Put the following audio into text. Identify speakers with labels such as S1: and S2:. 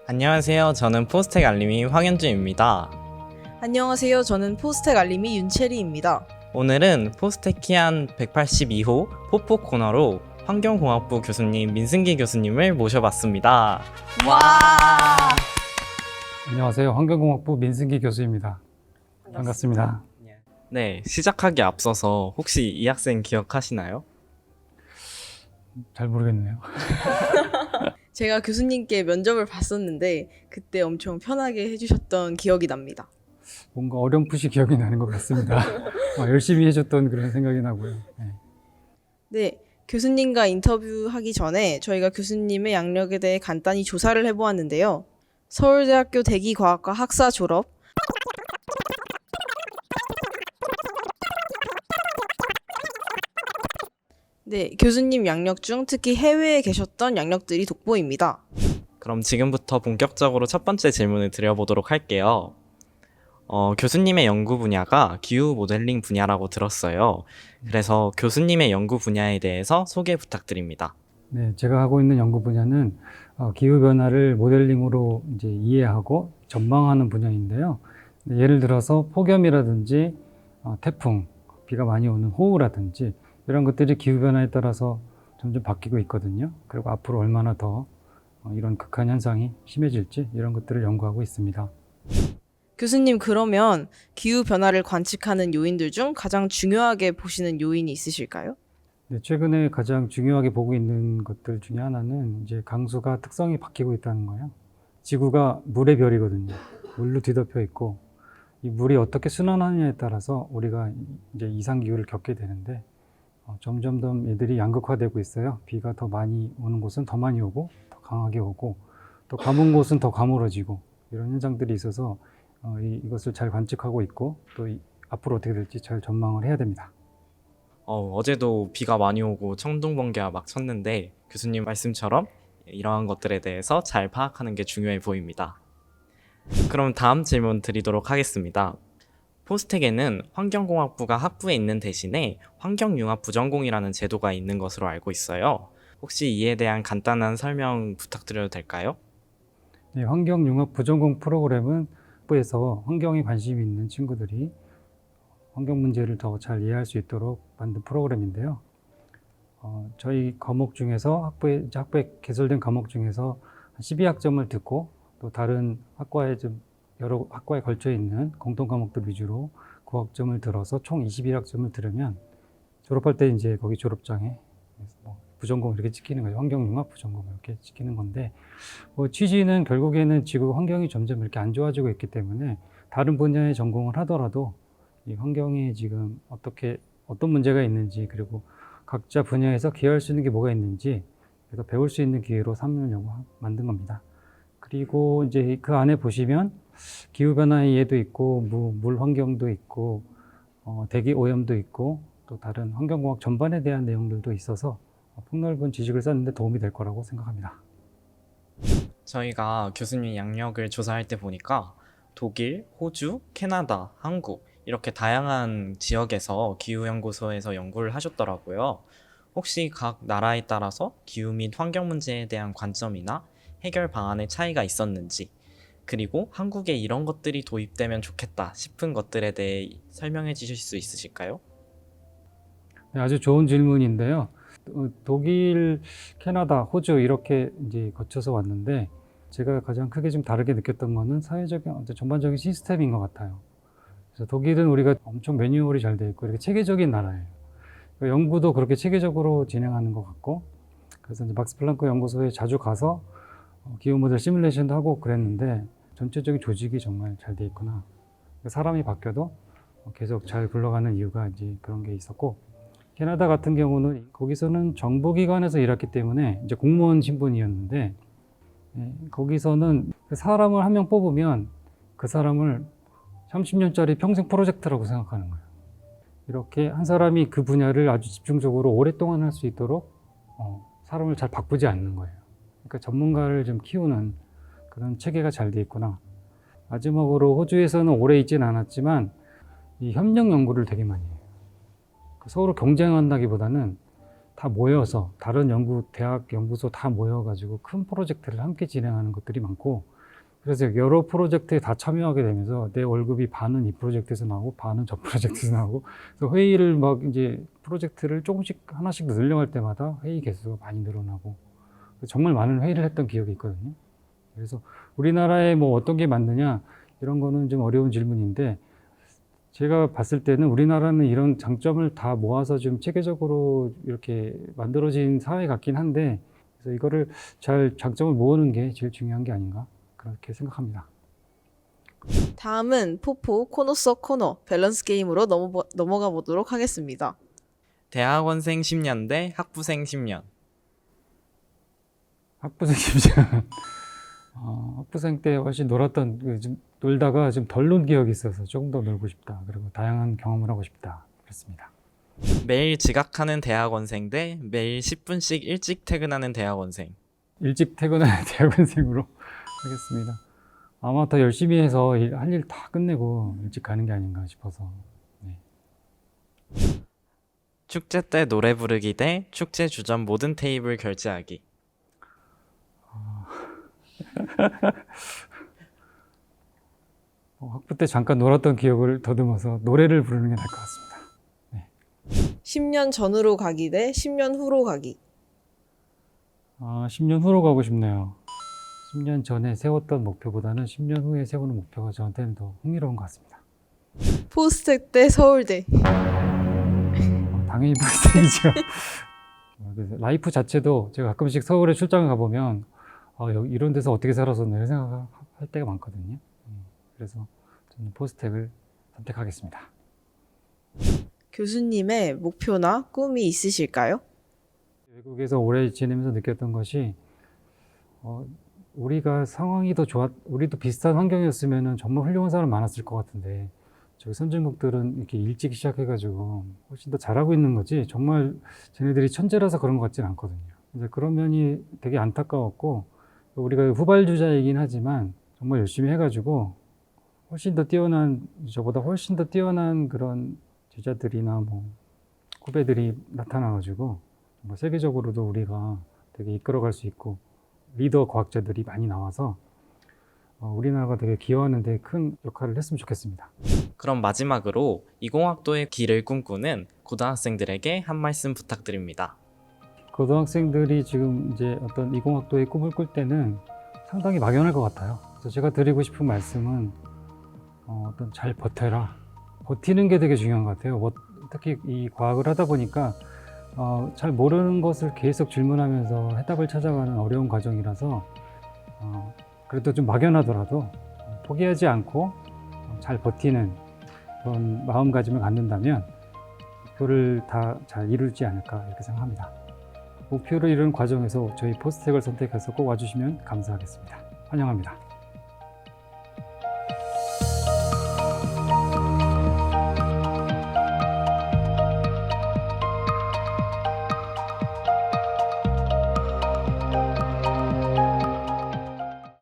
S1: 안녕하세요. 저는 포스텍 알림이 황현주입니다.
S2: 안녕하세요. 저는 포스텍 알림이 윤채리입니다.
S1: 오늘은 포스텍 키안 182호 포포 코너로 환경공학부 교수님 민승기 교수님을 모셔봤습니다.
S2: 와!
S3: 안녕하세요. 환경공학부 민승기 교수입니다. 반갑습니다.
S1: 네, 시작하기 앞서서 혹시 이 학생 기억하시나요?
S3: 잘 모르겠네요.
S2: 제가 교수님께 면접을 봤었는데 그때 엄청 편하게 해주셨던 기억이 납니다.
S3: 뭔가 어렴풋이 기억이 나는 것 같습니다. 열심히 해줬던 그런 생각이 나고요. 네.
S2: 네, 교수님과 인터뷰하기 전에 저희가 교수님의 양력에 대해 간단히 조사를 해보았는데요. 서울대학교 대기과학과 학사 졸업, 네, 교수님 양력 중 특히 해외에 계셨던 양력들이 돋보입니다.
S1: 그럼 지금부터 본격적으로 첫 번째 질문을 드려보도록 할게요. 교수님의 연구 분야가 기후 모델링 분야라고 들었어요. 그래서 교수님의 연구 분야에 대해서 소개 부탁드립니다.
S3: 네, 제가 하고 있는 연구 분야는 기후 변화를 모델링으로 이제 이해하고 전망하는 분야인데요. 예를 들어서 폭염이라든지 태풍, 비가 많이 오는 호우라든지 이런 것들이 기후 변화에 따라서 점점 바뀌고 있거든요. 그리고 앞으로 얼마나 더 이런 극한 현상이 심해질지 이런 것들을 연구하고 있습니다.
S2: 교수님, 그러면 기후 변화를 관측하는 요인들 중 가장 중요하게 보시는 요인이 있으실까요?
S3: 네, 최근에 가장 중요하게 보고 있는 것들 중에 하나는 이제 강수가 특성이 바뀌고 있다는 거예요. 지구가 물의 별이거든요. 물로 뒤덮여 있고 이 물이 어떻게 순환하느냐에 따라서 우리가 이제 이상 기후를 겪게 되는데 점점 더 얘들이 양극화되고 있어요. 비가 더 많이 오는 곳은 더 많이 오고 더 강하게 오고 또 가문 곳은 더 가물어지고 이런 현상들이 있어서 이것을 잘 관측하고 있고 또 앞으로 어떻게 될지 잘 전망을 해야 됩니다.
S1: 어제도 비가 많이 오고 천둥 번개가 막 쳤는데 교수님 말씀처럼 이러한 것들에 대해서 잘 파악하는 게 중요해 보입니다. 그럼 다음 질문 드리도록 하겠습니다. 포스텍에는 환경공학부가 학부에 있는 대신에 환경융합 부전공이라는 제도가 있는 것으로 알고 있어요. 혹시 이에 대한 간단한 설명 부탁드려도 될까요?
S3: 네, 환경융합 부전공 프로그램은 학부에서 환경에 관심이 있는 친구들이 환경 문제를 더 잘 이해할 수 있도록 만든 프로그램인데요. 저희 과목 중에서 학부에 개설된 과목 중에서 12학점을 듣고 또 다른 학과에 좀 여러 학과에 걸쳐 있는 공통 과목들 위주로 9학점을 들어서 총 21학점을 들으면 졸업할 때 이제 거기 졸업장에 부전공 이렇게 찍히는 거죠. 환경융합 부전공 이렇게 찍히는 건데 취지는 결국에는 지구 환경이 점점 이렇게 안 좋아지고 있기 때문에 다른 분야의 전공을 하더라도 이 환경에 지금 어떤 문제가 있는지 그리고 각자 분야에서 기여할 수 있는 게 뭐가 있는지 그래서 배울 수 있는 기회로 삼으려고 만든 겁니다. 그리고 이제 그 안에 보시면 기후변화의 이해도 있고 물 환경도 있고 대기 오염도 있고 또 다른 환경공학 전반에 대한 내용들도 있어서 폭넓은 지식을 쌓는 데 도움이 될 거라고 생각합니다.
S1: 저희가 교수님 양력을 조사할 때 보니까 독일, 호주, 캐나다, 한국 이렇게 다양한 지역에서 기후연구소에서 연구를 하셨더라고요. 혹시 각 나라에 따라서 기후 및 환경 문제에 대한 관점이나 해결 방안의 차이가 있었는지, 그리고 한국에 이런 것들이 도입되면 좋겠다 싶은 것들에 대해 설명해 주실 수 있으실까요?
S3: 네, 아주 좋은 질문인데요. 독일, 캐나다, 호주 이렇게 이제 거쳐서 왔는데 제가 가장 크게 좀 다르게 느꼈던 거는 사회적인 전반적인 시스템인 것 같아요. 그래서 독일은 우리가 엄청 매뉴얼이 잘 돼 있고 이렇게 체계적인 나라예요. 연구도 그렇게 체계적으로 진행하는 것 같고 그래서 이제 막스 플랑크 연구소에 자주 가서 기후 모델 시뮬레이션도 하고 그랬는데 전체적인 조직이 정말 잘 돼 있구나. 사람이 바뀌어도 계속 잘 굴러가는 이유가 이제 그런 게 있었고 캐나다 같은 경우는 거기서는 정부기관에서 일했기 때문에 이제 공무원 신분이었는데 거기서는 사람을 한 명 뽑으면 그 사람을 30년짜리 평생 프로젝트라고 생각하는 거예요. 이렇게 한 사람이 그 분야를 아주 집중적으로 오랫동안 할 수 있도록 사람을 잘 바꾸지 않는 거예요. 그러니까 전문가를 좀 키우는 그런 체계가 잘 돼 있구나. 마지막으로 호주에서는 오래 있지는 않았지만 이 협력 연구를 되게 많이 해요. 서로 경쟁한다기보다는 다 모여서 다른 대학 연구소 다 모여가지고 큰 프로젝트를 함께 진행하는 것들이 많고 그래서 여러 프로젝트에 다 참여하게 되면서 내 월급이 반은 이 프로젝트에서 나오고 반은 저 프로젝트에서 나오고, 그래서 회의를 막 이제 프로젝트를 조금씩 하나씩 늘려갈 때마다 회의 개수가 많이 늘어나고 정말 많은 회의를 했던 기억이 있거든요. 그래서 우리나라에 뭐 어떤 게 맞느냐 이런 거는 좀 어려운 질문인데, 제가 봤을 때는 우리나라는 이런 장점을 다 모아서 좀 체계적으로 이렇게 만들어진 사회 같긴 한데, 그래서 이거를 잘 장점을 모으는 게 제일 중요한 게 아닌가 그렇게 생각합니다.
S2: 다음은 포포 코너 속 코너 밸런스 게임으로 넘어가 보도록 하겠습니다.
S1: 대학원생 10년 대 학부생 10년.
S3: 학부생 시절 학부생 때 훨씬 좀 놀다가 좀 덜 논 기억이 있어서 조금 더 놀고 싶다. 그리고 다양한 경험을 하고 싶다. 그렇습니다.
S1: 매일 지각하는 대학원생 대 매일 10분씩 일찍 퇴근하는 대학원생.
S3: 일찍 퇴근하는 대학원생으로 하겠습니다. 아마 더 열심히 해서 할 일 다 끝내고 일찍 가는 게 아닌가 싶어서. 네.
S1: 축제 때 노래 부르기 대 축제 주전 모든 테이블 결제하기.
S3: 학부 때 잠깐 놀았던 기억을 더듬어서 노래를 부르는 게 나을 것 같습니다.
S2: 10년 전으로 가기 대 10년 후로 가기.
S3: 10년 후로 가고 싶네요. 10년 전에 세웠던 목표보다는 10년 후에 세우는 목표가 저한테는 더 흥미로운 것 같습니다.
S2: 포스텍 대 서울대.
S3: 당연히 포스텍이죠. 그래서 라이프 자체도 제가 가끔씩 서울에 출장을 가보면 이런 데서 어떻게 살았었나 이런 생각을 할 때가 많거든요. 그래서 저는 포스텍을 선택하겠습니다.
S2: 교수님의 목표나 꿈이 있으실까요?
S3: 외국에서 오래 지내면서 느꼈던 것이 우리가 상황이 더 우리도 비슷한 환경이었으면 정말 훌륭한 사람 많았을 것 같은데, 저기 선진국들은 이렇게 일찍 시작해가지고 훨씬 더 잘하고 있는 거지 정말 쟤네들이 천재라서 그런 것 같지는 않거든요. 이제 그런 면이 되게 안타까웠고, 우리가 후발주자이긴 하지만 정말 열심히 해가지고 저보다 훨씬 더 뛰어난 그런 제자들이나 뭐 후배들이 나타나가지고 뭐 세계적으로도 우리가 되게 이끌어갈 수 있고 리더 과학자들이 많이 나와서 우리나라가 되게 기여하는 데 큰 역할을 했으면 좋겠습니다.
S1: 그럼 마지막으로 이공학도의 길을 꿈꾸는 고등학생들에게 한 말씀 부탁드립니다.
S3: 고등학생들이 지금 이제 어떤 이공학도의 꿈을 꿀 때는 상당히 막연할 것 같아요. 그래서 제가 드리고 싶은 말씀은 어떤 잘 버텨라. 버티는 게 되게 중요한 것 같아요. 특히 이 과학을 하다 보니까 잘 모르는 것을 계속 질문하면서 해답을 찾아가는 어려운 과정이라서 그래도 좀 막연하더라도 포기하지 않고 잘 버티는 그런 마음가짐을 갖는다면 목표를 다 잘 이룰지 않을까 이렇게 생각합니다. 목표를 이루는 과정에서 저희 포스텍을 선택해서 꼭 와주시면 감사하겠습니다. 환영합니다.